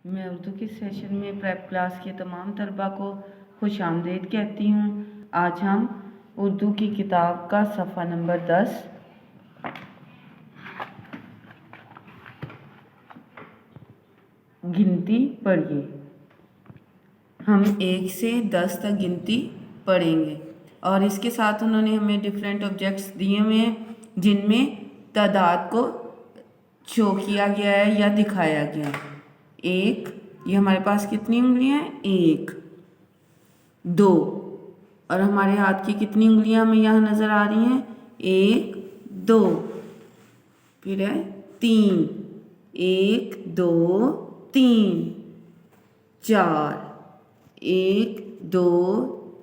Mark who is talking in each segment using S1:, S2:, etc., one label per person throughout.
S1: मैं उर्दू के सेशन में प्रेप क्लास के तमाम तलबा को खुशामदीद कहती हूँ। आज हम उर्दू की किताब का सफ़ा नंबर 10 गिनती पढ़िए। हम 1 से 10 तक गिनती पढ़ेंगे और इसके साथ उन्होंने हमें डिफरेंट ऑब्जेक्ट्स दिए हुए हैं जिनमें तादाद को शो किया गया है या दिखाया गया है। 1, ये हमारे पास कितनी उंगलियां हैं? 1, 2 और हमारे हाथ की कितनी उंगलियां हमें यहाँ नज़र आ रही हैं? 1, 2, फिर है 3, 1, 2, 3, 4, 1, 2,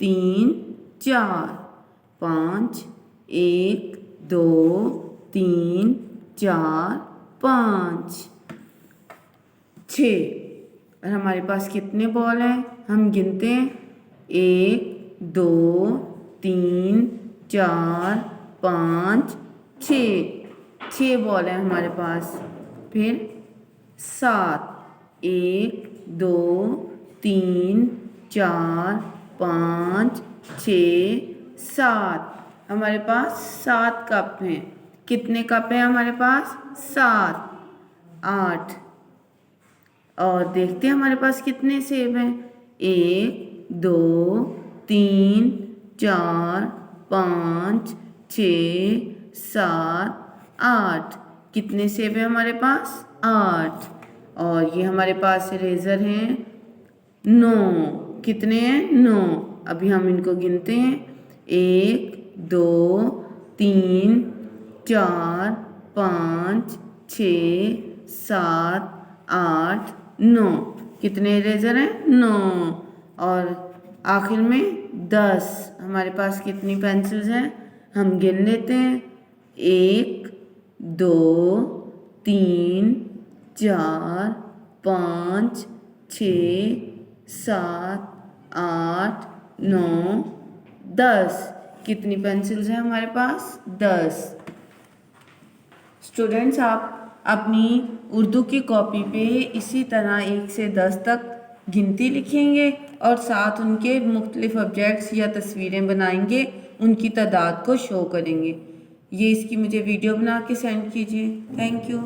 S1: 3, 4, 5, 1, 2, 3, 4, 5, 6 और हमारे पास कितने बॉल हैं? हम गिनते हैं 1, 2, 3, 4, 5, 6 बॉल हैं हमारे पास। फिर 7, 1, 2, 3, 4, 5, 6, 7 हमारे पास 7 कप हैं। कितने कप हैं हमारे पास? 7, 8 और देखते हैं हमारे पास कितने सेब हैं? 1, 2, 3, 4, 5, 6, 7, 8 कितने सेब हैं हमारे पास? 8 और ये हमारे पास इरेज़र हैं 9। कितने हैं? 9। अभी हम इनको गिनते हैं 1, 2, 3, 4, 5, 6, 7, 8, 9 कितने इरेज़र हैं? 9 और आखिर में 10 हमारे पास कितनी पेंसिल्स हैं? हम गिन लेते हैं 1, 2, 3, 4, 5, 6, 7, 8, 9, 10 कितनी पेंसिल्स हैं हमारे पास? 10। स्टूडेंट्स, आप अपनी उर्दू की कॉपी पे इसी तरह 1 से 10 तक गिनती लिखेंगे और साथ उनके मुख्तलिफ ऑब्जेक्ट्स या तस्वीरें बनाएंगे, उनकी तादाद को शो करेंगे। ये इसकी मुझे वीडियो बना के सेंड कीजिए। Thank you.